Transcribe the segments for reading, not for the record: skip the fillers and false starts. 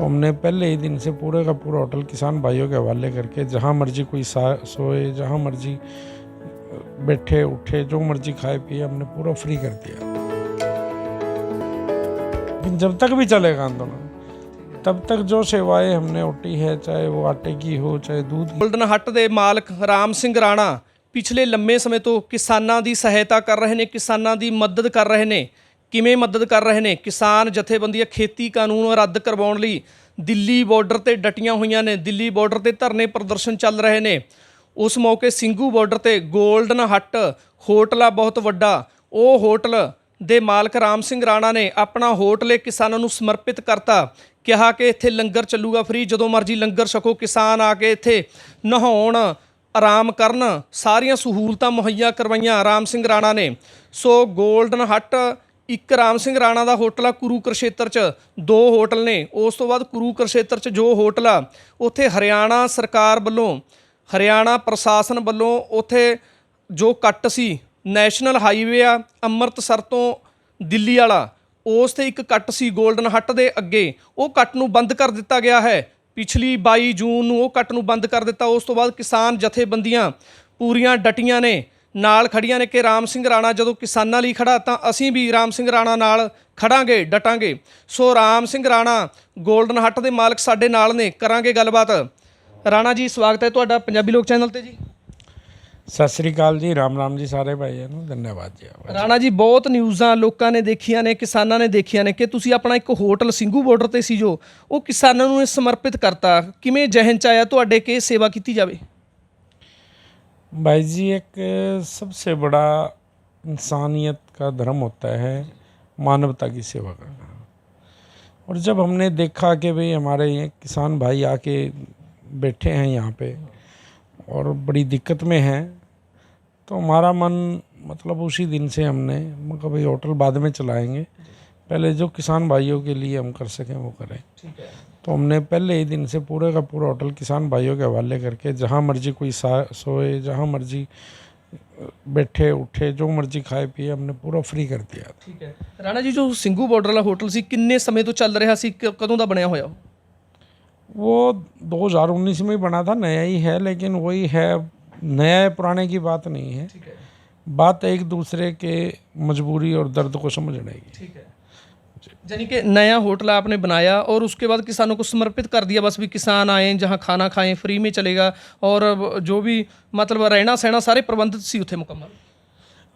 तो हमने पहले ही दिन से पूरे का पूरा होटल किसान भाइयों के हवाले करके जहाँ मर्जी कोई सोए, जहाँ मर्जी बैठे उठे, जो मर्जी खाए पिए, हमने पूरा फ्री कर दिया। लेकिन जब तक भी चलेगा आंदोलन, तब तक जो सेवाएं हमने उठी है, चाहे वो आटे की हो, चाहे दूध की। ਗੋਲਡਨ ਹੱਟ ਦੇ ਮਾਲਕ ਰਾਮ ਸਿੰਘ ਰਾਣਾ ਪਿਛਲੇ ਲੰਮੇ ਸਮੇਂ ਤੋਂ ਕਿਸਾਨਾਂ ਦੀ ਸਹਾਇਤਾ ਕਰ ਰਹੇ ਨੇ, ਕਿਸਾਨਾਂ ਦੀ ਮਦਦ ਕਰ ਰਹੇ ਨੇ। ਕਿਵੇਂ ਮਦਦ ਕਰ ਰਹੇ ਨੇ? ਕਿਸਾਨ ਜਥੇਬੰਦੀਆਂ ਖੇਤੀ ਕਾਨੂੰਨ ਰੱਦ ਕਰਵਾਉਣ ਲਈ ਦਿੱਲੀ ਬਾਰਡਰ ਤੇ ਡਟੀਆਂ ਹੋਈਆਂ ਨੇ। ਦਿੱਲੀ ਬਾਰਡਰ ਤੇ ਧਰਨੇ ਪ੍ਰਦਰਸ਼ਨ ਚੱਲ ਰਹੇ ਨੇ। ਉਸ ਮੌਕੇ ਸਿੰਘੂ ਬਾਰਡਰ ਤੇ ਗੋਲਡਨ ਹੱਟ ਹੋਟਲ ਆ ਬਹੁਤ ਵੱਡਾ, ਉਹ ਹੋਟਲ ਦੇ ਮਾਲਕ ਰਾਮ ਸਿੰਘ ਰਾਣਾ ਨੇ ਆਪਣਾ ਹੋਟਲ ਕਿਸਾਨਾਂ ਨੂੰ ਸਮਰਪਿਤ ਕਰਤਾ। ਕਿਹਾ ਕਿ ਇੱਥੇ ਲੰਗਰ ਚੱਲੂਗਾ ਫ੍ਰੀ, ਜਦੋਂ ਮਰਜ਼ੀ ਲੰਗਰ ਛਕੋ। ਕਿਸਾਨ ਆ ਕੇ ਇੱਥੇ ਨਹਾਉਣ, ਆਰਾਮ ਕਰਨ, ਸਾਰੀਆਂ ਸਹੂਲਤਾਂ ਮੁਹੱਈਆ ਕਰਵਾਈਆਂ ਰਾਮ ਸਿੰਘ ਰਾਣਾ ਨੇ। ਸੋ ਗੋਲਡਨ ਹੱਟ ਇੱਕ ਰਾਮ ਸਿੰਘ ਰਾਣਾ ਦਾ ਹੋਟਲ ਆ ਗੁਰੂ ਕੁਰਸ਼ੇਤਰ 'ਚ, 2 ਹੋਟਲ ਨੇ। ਉਸ ਤੋਂ ਬਾਅਦ ਗੁਰੂ ਕੁਰਸ਼ੇਤਰ 'ਚ ਜੋ ਹੋਟਲ ਆ, ਉੱਥੇ ਹਰਿਆਣਾ ਸਰਕਾਰ ਵੱਲੋਂ, ਹਰਿਆਣਾ ਪ੍ਰਸ਼ਾਸਨ ਵੱਲੋਂ ਉੱਥੇ ਜੋ ਕੱਟ ਸੀ, ਨੈਸ਼ਨਲ ਹਾਈਵੇ ਆ ਅੰਮ੍ਰਿਤਸਰ ਤੋਂ ਦਿੱਲੀ ਵਾਲਾ, ਉਸ ਤੇ ਇੱਕ ਕੱਟ ਸੀ ਗੋਲਡਨ ਹੱਟ ਦੇ ਅੱਗੇ, ਉਹ ਕੱਟ ਨੂੰ ਬੰਦ ਕਰ ਦਿੱਤਾ ਗਿਆ ਹੈ। ਪਿਛਲੀ 22 ਜੂਨ ਨੂੰ ਉਹ ਕੱਟ ਨੂੰ ਬੰਦ ਕਰ ਦਿੱਤਾ। ਉਸ ਤੋਂ ਬਾਅਦ ਕਿਸਾਨ ਜਥੇਬੰਦੀਆਂ ਪੂਰੀਆਂ ਡਟੀਆਂ ਨੇ, ਨਾਲ ਖੜੀਆਂ ਨੇ ਕਿ ਰਾਮ ਸਿੰਘ ਰਾਣਾ ਜਦੋਂ ਕਿਸਾਨਾਂ ਲਈ ਖੜਾ ਤਾਂ ਅਸੀਂ ਵੀ ਰਾਮ ਸਿੰਘ ਰਾਣਾ ਨਾਲ ਖੜਾਂਗੇ, ਡਟਾਂਗੇ। ਸੋ ਰਾਮ ਸਿੰਘ ਰਾਣਾ ਗੋਲਡਨ ਹੱਟ ਦੇ ਮਾਲਕ ਸਾਡੇ ਨਾਲ ਨੇ, ਕਰਾਂਗੇ ਗੱਲਬਾਤ। ਰਾਣਾ ਜੀ, ਸਵਾਗਤ ਹੈ ਤੁਹਾਡਾ ਪੰਜਾਬੀ ਲੋਕ ਚੈਨਲ ਤੇ ਜੀ। ਸਤਿ ਸ੍ਰੀ ਅਕਾਲ ਜੀ, ਰਾਮ ਰਾਮ ਜੀ ਸਾਰੇ ਭਾਈਆਂ ਨੂੰ, ਧੰਨਵਾਦ ਜੀ। ਰਾਣਾ ਜੀ, ਬਹੁਤ ਨਿਊਜ਼ਾਂ ਲੋਕਾਂ ਨੇ ਦੇਖੀਆਂ ਨੇ, ਕਿਸਾਨਾਂ ਨੇ ਦੇਖੀਆਂ ਨੇ ਕਿ ਤੁਸੀਂ ਆਪਣਾ ਇੱਕ ਹੋਟਲ ਸਿੰਘੂ ਬਾਰਡਰ ਤੇ ਸੀ ਜੋ ਉਹ ਕਿਸਾਨਾਂ ਨੂੰ ਸਮਰਪਿਤ ਕਰਤਾ। ਕਿਵੇਂ ਜਹਨ ਚ ਆਇਆ ਤੁਹਾਡੇ ਕਿ ਸੇਵਾ ਕੀਤੀ ਜਾਵੇ? भाई जी, एक सबसे बड़ा इंसानियत का धर्म होता है मानवता की सेवा करना। और जब हमने देखा कि भाई हमारे ये किसान भाई आके बैठे हैं यहाँ पे और बड़ी दिक्कत में हैं, तो हमारा मन मतलब उसी दिन से हमने कहा भाई होटल बाद में चलाएंगे, पहले जो किसान भाइयों के लिए हम कर सकें वो करें। तो हमने पहले ही दिन से पूरे का पूरा होटल किसान भाइयों के हवाले करके जहाँ मर्जी कोई सोए, जहाँ मर्जी बैठे उठे, जो मर्जी खाए पिए, हमने पूरा फ्री कर दिया। ਠੀਕ ਹੈ ਰਾਣਾ ਜੀ, ਜੋ ਸਿੰਘੂ ਬਾਰਡਰ ਵਾਲਾ ਹੋਟਲ ਸੀ ਕਿੰਨੇ ਸਮੇਂ ਤੋਂ ਚੱਲ ਰਿਹਾ ਸੀ, ਕਦੋਂ ਦਾ ਬਣਿਆ ਹੋਇਆ? वो 2019 में ही बना था, नया ही है, लेकिन वही है, नया पुराने की बात नहीं है। बात एक दूसरे के मजबूरी और दर्द को समझने की। ठीक है, यानी कि नया होटल आपने बनाया और उसके बाद किसानों को समर्पित कर दिया, बस भी किसान आए जहाँ खाना खाएं फ्री में चलेगा, और जो भी मतलब रहना सहना सारे प्रबंधित सी उथे मुकम्मल।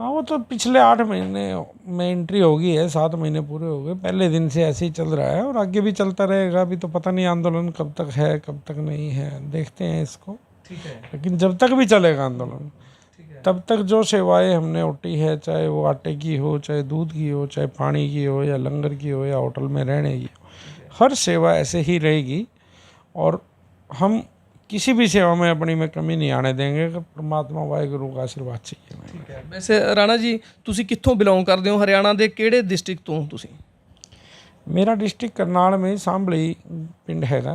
हाँ, वो तो पिछले 8 महीने में एंट्री होगी है, 7 महीने पूरे हो गए, पहले दिन से ऐसे ही चल रहा है और आगे भी चलता रहेगा। अभी तो पता नहीं आंदोलन कब तक है कब तक नहीं है, देखते हैं इसको। ठीक है, लेकिन जब तक भी चलेगा आंदोलन, तब तक जो सेवाएं हमने उठी है, चाहे वो आटे की हो, चाहे दूध की हो, चाहे पानी की हो, या लंगर की हो, या होटल में रहने की हो, हर सेवा ऐसे ही रहेगी। और हम किसी भी सेवा में अपनी में कमी नहीं आने देंगे। परमात्मा वाहिगुरु का आशीर्वाद चाहिए। ठीक है, वैसे राणा जी तुसी कित्थों बिलोंग करते हो? हरियाणा के किहड़े डिस्ट्रिक्ट तो तुसी? मेरा डिस्ट्रिक्ट करनाल में सांभली पिंड हैगा,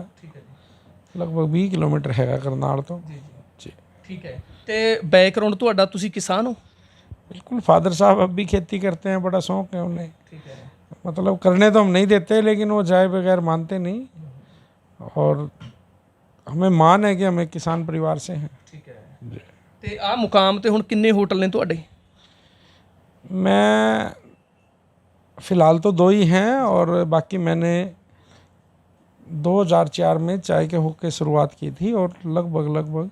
लगभग 20 किलोमीटर हैगा करनाल तो जी। ठीक है, तो बैकग्राउंड तुहाडा तुसी किसान हो? बिल्कुल, फादर साहब अब भी खेती करते हैं, बड़ा शौक है उन्हें। ठीक है, मतलब करने तो हम नहीं देते, लेकिन वो जाए बगैर मानते नहीं, और हमें मान है कि हमें किसान परिवार से हैं। ठीक है, ते आ मुकाम ते हुण किन्ने होटल ने तुहाडे? मैं फ़िलहाल तो 2 ही हैं, और बाकी मैंने 2004 में चाय के होके शुरुआत की थी, और लगभग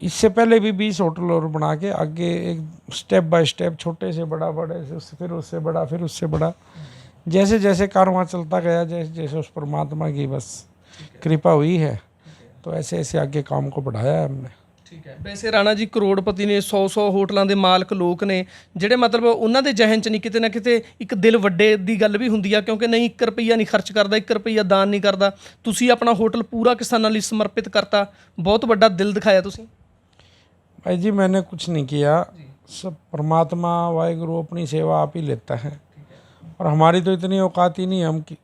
इससे पहले भी 20 होटल और बना के आगे एक स्टेप बाय स्टेप, छोटे से बड़ा, बड़े से फिर उससे बड़ा, फिर उससे बड़ा, जैसे जैसे कारवां चलता गया, जैसे जैसे उस परमात्मा की बस कृपा हुई है, तो ऐसे ऐसे आगे काम को बढ़ाया है हमने। ठीक है, वैसे राणा जी ਕਰੋੜਪਤੀ ਨੇ, 100 ਹੋਟਲਾਂ ਦੇ ਮਾਲਕ ਲੋਕ ਨੇ ਜਿਹੜੇ ਮਤਲਬ ਉਹਨਾਂ ਦੇ ਜਹਨ 'ਚ ਨਹੀਂ ਕਿਤੇ ਨਾ ਕਿਤੇ ਇੱਕ ਦਿਲ ਵੱਡੇ ਦੀ ਗੱਲ ਵੀ ਹੁੰਦੀ ਆ, ਕਿਉਂਕਿ ਨਹੀਂ 1 ਰੁਪਈਆ ਨਹੀਂ ਖਰਚ ਕਰਦਾ, 1 ਰੁਪਈਆ ਦਾਨ ਨਹੀਂ ਕਰਦਾ। ਤੁਸੀਂ ਆਪਣਾ ਹੋਟਲ ਪੂਰਾ ਕਿਸਾਨਾਂ ਲਈ ਸਮਰਪਿਤ ਕਰਤਾ, ਬਹੁਤ ਵੱਡਾ ਦਿਲ ਦਿਖਾਇਆ ਤੁਸੀਂ। भाई जी, मैंने कुछ नहीं किया, सब परमात्मा वाहिगुरु अपनी सेवा आप ही लेता है, और हमारी तो इतनी औकात ही नहीं हम कि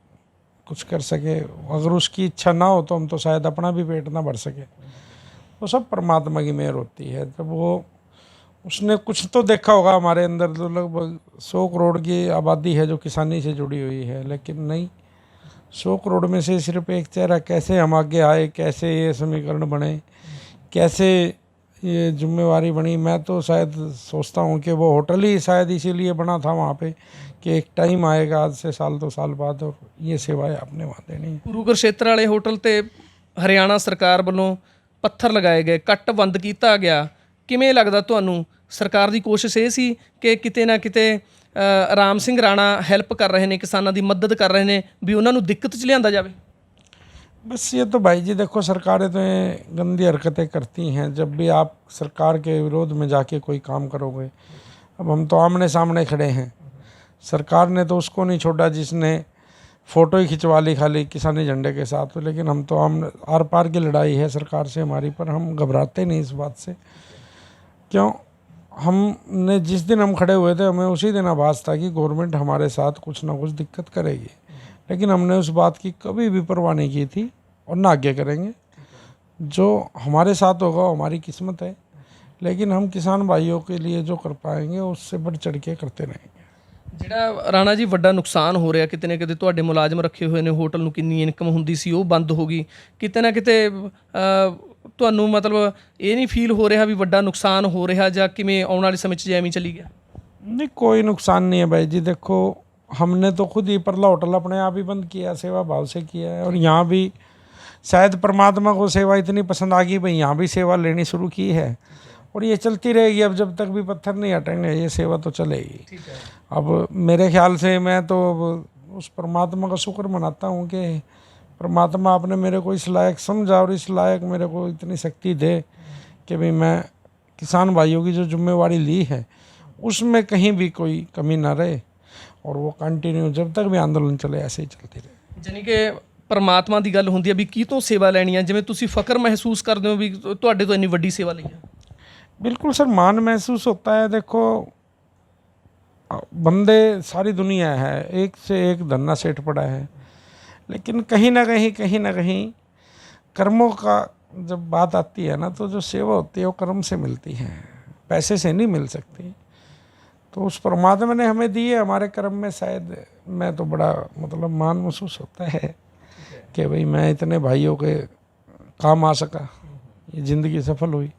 कुछ कर सके। अगर उसकी इच्छा ना हो तो हम तो शायद अपना भी पेट ना भर सके। वो सब परमात्मा की मेहर होती है। जब वो उसने कुछ तो देखा होगा हमारे अंदर, तो लगभग 100 करोड़ की आबादी है जो किसानी से जुड़ी हुई है, लेकिन नहीं, 100 करोड़ में से सिर्फ एक चेहरा, कैसे हम आगे आए, कैसे ये समीकरण बने, कैसे ये जिम्मेवारी बनी। मैं तो शायद सोचता हूँ कि वो होटल ही शायद इसीलिए बना था वहाँ पे कि एक टाइम आएगा आज से साल 2 साल बाद और ये सेवाएं आपने वहाँ देनी है। ਗੁਰੂ ਕੁਰਸ਼ੇਤਰ ਵਾਲੇ ਹੋਟਲ ਤੇ ਹਰਿਆਣਾ ਸਰਕਾਰ ਵੱਲੋਂ ਪੱਥਰ ਲਗਾਏ ਗਏ, ਕੱਟ ਬੰਦ ਕੀਤਾ ਗਿਆ। ਕਿਵੇਂ ਲੱਗਦਾ ਤੁਹਾਨੂੰ? ਸਰਕਾਰ ਦੀ ਕੋਸ਼ਿਸ਼ ਇਹ ਸੀ ਕਿ ਕਿਤੇ ਨਾ ਕਿਤੇ ਰਾਮ ਸਿੰਘ ਰਾਣਾ ਹੈਲਪ ਕਰ ਰਹੇ ਨੇ, ਕਿਸਾਨਾਂ ਦੀ ਮਦਦ ਕਰ ਰਹੇ ਨੇ, ਵੀ ਉਹਨਾਂ ਨੂੰ ਦਿੱਕਤ 'ਚ ਲਿਆਂਦਾ ਜਾਵੇ। बस ये तो भाई जी देखो, सरकारें तो ये गंदी हरकतें करती हैं। जब भी आप सरकार के विरोध में जाके कोई काम करोगे, अब हम तो आमने सामने खड़े हैं। सरकार ने तो उसको नहीं छोड़ा जिसने फ़ोटो ही खिंचवा ली खाली किसानी झंडे के साथ, लेकिन हम तो आर पार की लड़ाई है सरकार से हमारी, पर हम घबराते नहीं इस बात से। क्यों? हमने जिस दिन हम खड़े हुए थे हमें उसी दिन आभास था कि गवर्नमेंट हमारे साथ कुछ ना कुछ दिक्कत करेगी, लेकिन हमने उस बात की कभी भी परवाह नहीं की थी और ना आगे करेंगे। जो हमारे साथ होगा हमारी किस्मत है, लेकिन हम किसान भाइयों के लिए जो कर पाएंगे उससे बढ़ चढ़ के करते रहेंगे। ਜਿਹੜਾ ਰਾਣਾ ਜੀ ਵੱਡਾ ਨੁਕਸਾਨ ਹੋ ਰਿਹਾ, ਕਿਤੇ ਨਾ ਕਿਤੇ ਤੁਹਾਡੇ ਮੁਲਾਜ਼ਮ ਰੱਖੇ ਹੋਏ ਨੇ, ਹੋਟਲ ਨੂੰ ਕਿੰਨੀ ਇਨਕਮ ਹੁੰਦੀ ਸੀ ਉਹ ਬੰਦ ਹੋ ਗਈ, ਕਿਤੇ ਨਾ ਕਿਤੇ ਤੁਹਾਨੂੰ ਮਤਲਬ ਇਹ ਨਹੀਂ ਫੀਲ ਹੋ ਰਿਹਾ ਵੀ ਵੱਡਾ ਨੁਕਸਾਨ ਹੋ ਰਿਹਾ, ਜਾਂ ਕਿਵੇਂ ਆਉਣ ਵਾਲੇ ਸਮੇਂ 'ਚ ਜੇ ਐਵੇਂ ਚੱਲੀ ਗਿਆ? नहीं, कोई नुकसान नहीं है भाई जी। देखो, हमने तो खुद ही परला होटल अपने आप ही बंद किया, सेवा भाव से किया है। और यहाँ भी शायद परमात्मा को सेवा इतनी पसंद आ गई भाई, यहाँ भी सेवा लेनी शुरू की है और ये चलती रहेगी। अब जब तक भी पत्थर नहीं हटेंगे ये सेवा तो चलेगी। अब मेरे ख्याल से मैं तो अब उस परमात्मा का शुक्र मनाता हूँ कि परमात्मा आपने मेरे को इस लायक समझा और इस लायक मेरे को इतनी शक्ति दे कि भाई मैं किसान भाइयों की जो जिम्मेवारी ली है उसमें कहीं भी कोई कमी ना रहे और वो कंटिन्यू जब तक भी आंदोलन चले ऐसे ही चलती रहे। ਜਾਣੀ ਕਿ ਪਰਮਾਤਮਾ ਦੀ ਗੱਲ ਹੁੰਦੀ ਹੈ ਵੀ ਕੀ ਤੋਂ ਸੇਵਾ ਲੈਣੀ ਹੈ, ਜਿਵੇਂ ਤੁਸੀਂ ਫਖਰ ਮਹਿਸੂਸ ਕਰਦੇ ਹੋ ਵੀ ਤੁਹਾਡੇ ਤੋਂ ਇੰਨੀ ਵੱਡੀ ਸੇਵਾ ਲਈ ਹੈ। बिल्कुल सर, मान महसूस होता है। देखो, बंदे सारी दुनिया है, एक से एक धन्ना सेठ पड़ा है, लेकिन कहीं ना कहीं कर्मों का जब बात आती है ना, तो जो सेवा होती है वो कर्म से मिलती है, पैसे से नहीं मिल सकती। तो उस परमात्मा ने हमें दी है, हमारे कर्म में शायद मैं तो बड़ा मतलब मान महसूस होता है कि भाई मैं इतने भाइयों के काम आ सका, ये ज़िंदगी सफल हुई।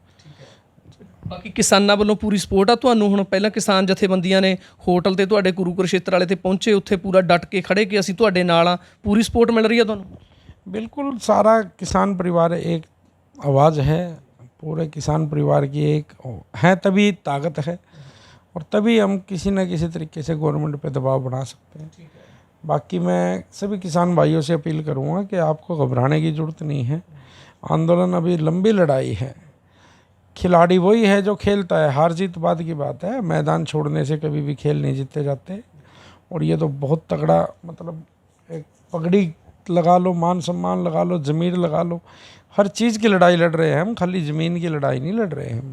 ਬਾਕੀ ਕਿਸਾਨਾਂ ਵੱਲੋਂ ਪੂਰੀ ਸਪੋਰਟ ਆ ਤੁਹਾਨੂੰ? ਹੁਣ ਪਹਿਲਾਂ ਕਿਸਾਨ ਜਥੇਬੰਦੀਆਂ ਨੇ ਹੋਟਲ ਤੇ ਤੁਹਾਡੇ ਗੁਰੂ ਕੁਰਸ਼ੇਤਰ ਵਾਲੇ ਤੇ ਪਹੁੰਚੇ, ਉੱਥੇ ਪੂਰਾ ਡਟ ਕੇ ਖੜੇ ਕਿ ਅਸੀਂ ਤੁਹਾਡੇ ਨਾਲ ਆ, ਪੂਰੀ ਸਪੋਰਟ ਮਿਲ ਰਹੀ ਆ ਤੁਹਾਨੂੰ? बिल्कुल, सारा किसान परिवार एक आवाज़ है, पूरे किसान परिवार की एक है, तभी ताकत है और तभी हम किसी न किसी तरीके से गवर्नमेंट पे दबाव बना सकते हैं। बाकी मैं सभी किसान भाइयों से अपील करूँगा कि आपको घबराने की ज़रूरत नहीं है। आंदोलन अभी लंबी लड़ाई है। खिलाड़ी वही है जो खेलता है, हार जीत बाद की बात है, मैदान छोड़ने से कभी भी खेल नहीं जीते जाते। और ये तो बहुत तगड़ा मतलब एक पगड़ी लगा लो, मान सम्मान लगा लो, ज़मीर लगा लो, हर चीज़ की लड़ाई लड़ रहे हैं हम, खाली ज़मीन की लड़ाई नहीं लड़ रहे हैं हम।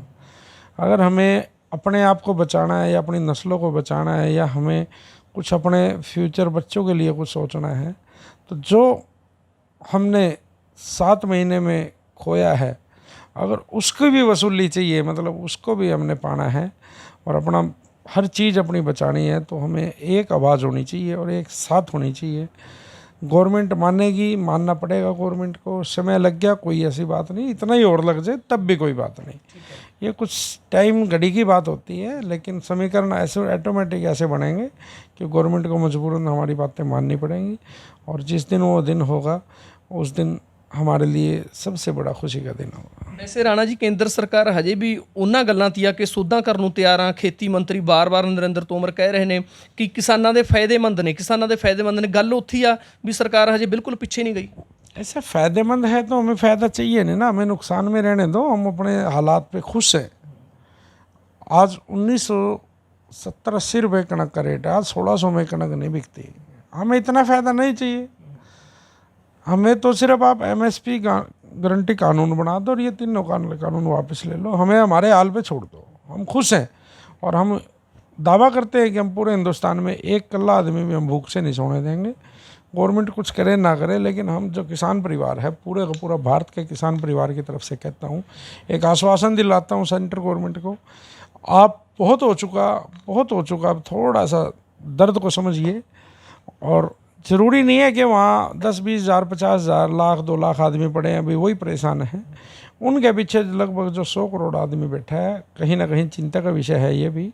अगर हमें अपने आप को बचाना है या अपनी नस्लों को बचाना है या हमें कुछ अपने फ्यूचर बच्चों के लिए कुछ सोचना है, तो जो हमने 7 महीने में खोया है अगर उसकी भी वसूली चाहिए, मतलब उसको भी हमने पाना है और अपना हर चीज़ अपनी बचानी है, तो हमें एक आवाज़ होनी चाहिए और एक साथ होनी चाहिए। गवर्नमेंट मानेगी, मानना पड़ेगा गवर्नमेंट को। समय लग गया कोई ऐसी बात नहीं, इतना ही और लग जाए तब भी कोई बात नहीं। ये कुछ टाइम घड़ी की बात होती है, लेकिन समीकरण ऐसे ऑटोमेटिक ऐसे बनेंगे कि गवर्नमेंट को मजबूरन हमारी बातें माननी पड़ेंगी। और जिस दिन वो दिन होगा उस दिन हमारे लिए सबसे बड़ा खुशी का दिन होगा। ਵੈਸੇ ਰਾਣਾ ਜੀ, ਕੇਂਦਰ ਸਰਕਾਰ ਹਜੇ ਵੀ ਉਹਨਾਂ ਗੱਲਾਂ 'ਤੇ ਆ ਕਿ ਸੋਧਾਂ ਕਰਨ ਨੂੰ ਤਿਆਰ ਆ। ਖੇਤੀ ਮੰਤਰੀ ਬਾਰ-ਬਾਰ ਨਰਿੰਦਰ ਤੋਮਰ ਕਹਿ ਰਹੇ ਨੇ ਕਿ ਕਿਸਾਨਾਂ ਦੇ ਫਾਇਦੇਮੰਦ ਨੇ, ਕਿਸਾਨਾਂ ਦੇ ਫਾਇਦੇਮੰਦ ਨੇ। ਗੱਲ ਉੱਥੇ ਆ ਵੀ ਸਰਕਾਰ ਹਜੇ ਬਿਲकुल पीछे नहीं गई। ऐसा फ़ायदेमंद है तो हमें फ़ायदा चाहिए नहीं ना, हमें नुकसान में रहने दो। हम अपने हालात पे खुश हैं। आज 1970-80 रुपये कणक का रेट है, आज 1600 में कणक नहीं बिकती। हमें इतना फ़ायदा नहीं चाहिए। हमें तो सिर्फ आप MSP गारंटी कानून बना दो और ये तीनों कानून वापस ले लो, हमें हमारे हाल पे छोड़ दो। हम खुश हैं और हम दावा करते हैं कि हम पूरे हिंदुस्तान में एक कल्ला आदमी भी हम भूख से नहीं सोने देंगे। गवर्नमेंट कुछ करे ना करे, लेकिन हम जो किसान परिवार है, पूरे का पूरा भारत के किसान परिवार की तरफ से कहता हूँ, एक आश्वासन दिलाता हूँ सेंट्रल गवर्नमेंट को, आप बहुत हो चुका, अब थोड़ा सा दर्द को समझिए और ज़रूरी नहीं है कि वहाँ 10-20 हज़ार 50 हज़ार लाख 2 लाख आदमी पड़े हैं, अभी वही परेशान हैं। उनके पीछे लगभग जो 100 करोड़ आदमी बैठा है, कहीं ना कहीं चिंता का विषय है ये भी।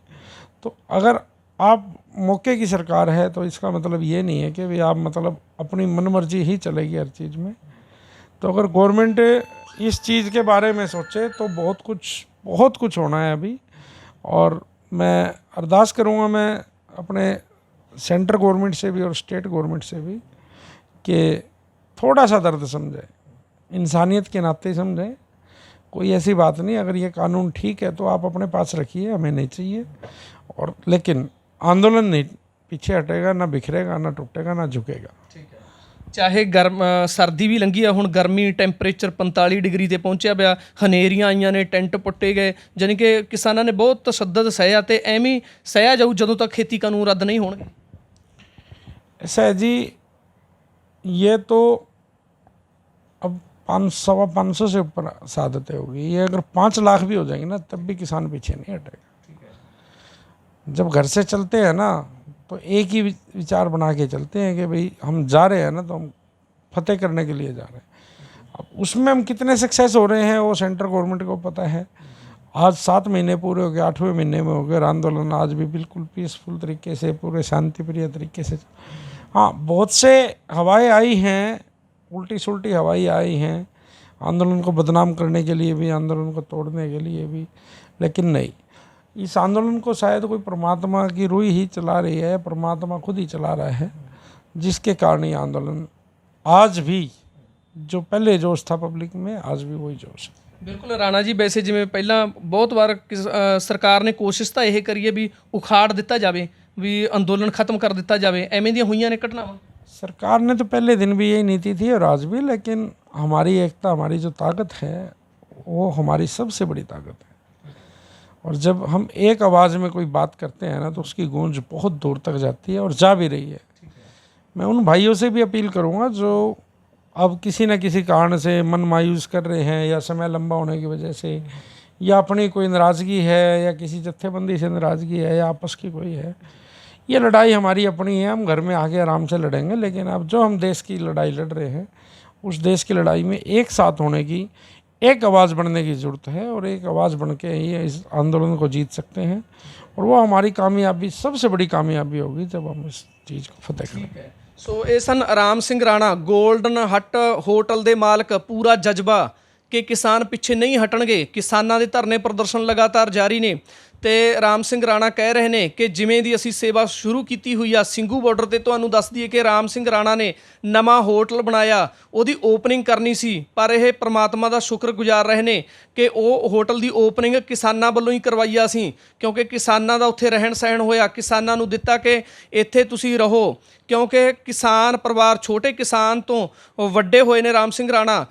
तो अगर आप मौके की सरकार है तो इसका मतलब ये नहीं है कि भाई आप मतलब अपनी मनमर्जी ही चलेगी हर चीज़ में। तो अगर गवर्नमेंट इस चीज़ के बारे में सोचे तो बहुत कुछ होना है अभी। और मैं अरदास करूँगा मैं अपने सेंट्रल गवर्नमेंट से भी और स्टेट गवर्नमेंट से भी कि थोड़ा सा दर्द समझे, इंसानियत के नाते समझें। कोई ऐसी बात नहीं, अगर ये कानून ठीक है तो आप अपने पास रखिए, हमें नहीं चाहिए। और लेकिन आंदोलन नहीं पीछे हटेगा, ना बिखरेगा, ना टूटेगा, ना झुकेगा। ਚਾਹੇ ਸਰਦੀ ਵੀ ਲੰਘੀ ਆ, ਹੁਣ ਗਰਮੀ ਟੈਂਪਰੇਚਰ 45 ਡਿਗਰੀ ਤੇ ਪਹੁੰਚਿਆ ਪਿਆ, ਹਨੇਰੀਆਂ ਆਈਆਂ ਨੇ, ਟੈਂਟ ਪੁੱਟੇ ਗਏ, ਜਾਣੀ ਕਿ ਕਿਸਾਨਾਂ ਨੇ ਬਹੁਤ ਤਸ਼ੱਦਦ ਸਹਿਆ ਤੇ ਐਵੇਂ ਹੀ ਸਹਿਆ ਜਾਊ ਜਦੋਂ ਤੱਕ ਖੇਤੀ ਕਾਨੂੰਨ ਰੱਦ ਨਹੀਂ ਹੋਣਗੇ। ऐसा है जी, ये तो अब 500 से ऊपर शहादतें होगी। ये अगर 5 लाख भी हो जाएंगे ना तब भी किसान पीछे नहीं हटेगा। जब घर से चलते हैं ना तो एक ही विचार बना के चलते हैं कि भाई हम जा रहे हैं ना तो हम फतेह करने के लिए जा रहे हैं। अब उसमें हम कितने सक्सेस हो रहे हैं वो सेंट्रल गवर्नमेंट को पता है। आज 7 महीने पूरे हो गए, 8वें महीने में हो गए, आंदोलन आज भी बिल्कुल पीसफुल तरीके से, पूरे शांति प्रिय तरीके से। हाँ, बहुत से हवाएं आई हैं, उल्टी सुल्टी हवाएं आई हैं आंदोलन को बदनाम करने के लिए भी, आंदोलन को तोड़ने के लिए भी, लेकिन नहीं, इस आंदोलन को शायद कोई परमात्मा की रूह ही चला रही है, परमात्मा खुद ही चला रहा है, जिसके कारण ये आंदोलन आज भी जो पहले जोश था पब्लिक में आज भी वही जोश है। ਬਿਲਕੁਲ ਰਾਣਾ ਜੀ, ਵੈਸੇ ਜਿਵੇਂ ਪਹਿਲਾਂ ਬਹੁਤ ਵਾਰ ਸਰਕਾਰ ਨੇ ਕੋਸ਼ਿਸ਼ ਤਾਂ ਇਹ ਕਰੀ ਹੈ ਵੀ ਉਖਾੜ ਦਿੱਤਾ ਜਾਵੇ, ਵੀ ਅੰਦੋਲਨ ਖਤਮ ਕਰ ਦਿੱਤਾ ਜਾਵੇ, ਐਵੇਂ ਦੀਆਂ ਹੋਈਆਂ ਨੇ ਘਟਨਾਵਾਂ। सरकार ने तो पहले दिन भी यही नीति थी और आज भी, लेकिन हमारी एकता, हमारी जो ताकत है वो हमारी सबसे बड़ी ताकत है। और जब हम एक आवाज़ में कोई बात करते हैं ना तो उसकी गूंज बहुत दूर तक जाती है और जा भी रही है। मैं उन भाइयों से भी अपील करूँगा जो अब किसी न किसी कारण से मन मायूस कर रहे हैं, या समय लंबा होने की वजह से, या अपनी कोई नाराज़गी है, या किसी जत्थेबंदी से नाराज़गी है, या आपस की कोई है। ये लड़ाई हमारी अपनी है, हम घर में आके आराम से लड़ेंगे, लेकिन अब जो हम देश की लड़ाई लड़ रहे हैं उस देश की लड़ाई में एक साथ होने की, एक आवाज़ बनने की ज़रूरत है। और एक आवाज़ बन के ही इस आंदोलन को जीत सकते हैं, और वो हमारी कामयाबी, सबसे बड़ी कामयाबी होगी जब हम इस चीज़ को फतेह करेंगे। ਸੋ ਇਹ ਸਨ ਰਾਮ ਸਿੰਘ ਰਾਣਾ, ਗੋਲਡਨ ਹੱਟ ਹੋਟਲ ਦੇ ਮਾਲਕ। ਪੂਰਾ ਜਜ਼ਬਾ ਕਿ ਕਿਸਾਨ ਪਿੱਛੇ ਨਹੀਂ ਹਟਣਗੇ, ਕਿਸਾਨਾਂ ਦੇ ਧਰਨੇ ਪ੍ਰਦਰਸ਼ਨ ਲਗਾਤਾਰ ਜਾਰੀ ਨੇ। ਤੇ ਰਾਮ ਸਿੰਘ ਰਾਣਾ ਕਹਿ ਰਹੇ ਨੇ ਕਿ ਜਿਵੇਂ ਦੀ ਅਸੀਂ ਸੇਵਾ ਸ਼ੁਰੂ ਕੀਤੀ ਹੋਈ ਆ ਸਿੰਘੂ ਬਾਰਡਰ ਤੇ, ਤੁਹਾਨੂੰ ਦੱਸ ਦਈਏ ਕਿ ਰਾਮ ਸਿੰਘ ਰਾਣਾ ਨੇ ਨਵਾਂ ਹੋਟਲ ਬਣਾਇਆ, ਉਹਦੀ ਓਪਨਿੰਗ ਕਰਨੀ ਸੀ, ਪਰ ਇਹ ਪ੍ਰਮਾਤਮਾ ਦਾ ਸ਼ੁਕਰਗੁਜ਼ਾਰ ਰਹੇ ਨੇ ਕਿ ਉਹ ਹੋਟਲ ਦੀ ਓਪਨਿੰਗ ਕਿਸਾਨਾਂ ਵੱਲੋਂ ਹੀ ਕਰਵਾਈ ਆ ਸੀ, ਕਿਉਂਕਿ ਕਿਸਾਨਾਂ ਦਾ ਉੱਥੇ ਰਹਿਣ ਸਹਿਣ ਹੋਇਆ, ਕਿਸਾਨਾਂ ਨੂੰ ਦਿੱਤਾ ਕਿ ਇੱਥੇ ਤੁਸੀਂ ਰਹੋ, ਕਿਉਂਕਿ ਕਿਸਾਨ ਪਰਿਵਾਰ, ਛੋਟੇ ਕਿਸਾਨ ਤੋਂ ਵੱਡੇ ਹੋਏ ਨੇ ਰਾਮ ਸਿੰਘ ਰਾਣਾ,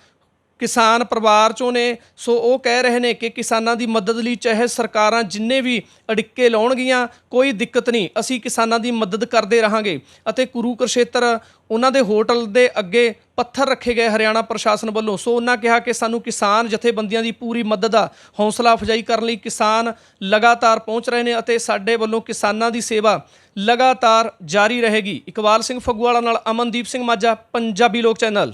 ਕਿਸਾਨ ਪਰਿਵਾਰ 'ਚੋਂ ਨੇ। ਸੋ ਉਹ ਕਹਿ ਰਹੇ ਨੇ ਕਿ ਕਿਸਾਨਾਂ ਦੀ ਮਦਦ ਲਈ ਚਾਹੇ ਸਰਕਾਰਾਂ ਜਿੰਨੇ ਵੀ ਅੜਿੱਕੇ ਲਾਉਣਗੀਆਂ, ਕੋਈ ਦਿੱਕਤ ਨਹੀਂ, ਅਸੀਂ ਕਿਸਾਨਾਂ ਦੀ ਮਦਦ ਕਰਦੇ ਰਹਾਂਗੇ। ਅਤੇ ਕੁਰੂਕਸ਼ੇਤਰ ਉਹਨਾਂ ਦੇ ਹੋਟਲ ਦੇ ਅੱਗੇ ਪੱਥਰ ਰੱਖੇ ਗਏ ਹਰਿਆਣਾ ਪ੍ਰਸ਼ਾਸਨ ਵੱਲੋਂ। ਸੋ ਉਹਨਾਂ ਕਿਹਾ ਕਿ ਸਾਨੂੰ ਕਿਸਾਨ ਜਥੇਬੰਦੀਆਂ ਦੀ ਪੂਰੀ ਮਦਦ ਆ, ਹੌਸਲਾ ਅਫਜ਼ਾਈ ਕਰਨ ਲਈ ਕਿਸਾਨ ਲਗਾਤਾਰ ਪਹੁੰਚ ਰਹੇ ਨੇ, ਅਤੇ ਸਾਡੇ ਵੱਲੋਂ ਕਿਸਾਨਾਂ ਦੀ ਸੇਵਾ ਲਗਾਤਾਰ ਜਾਰੀ ਰਹੇਗੀ। ਇਕਬਾਲ ਸਿੰਘ ਫੱਗੂਵਾਲਾ ਨਾਲ ਅਮਨਦੀਪ ਸਿੰਘ ਮਾਝਾ, ਪੰਜਾਬੀ ਲੋਕ ਚੈਨਲ।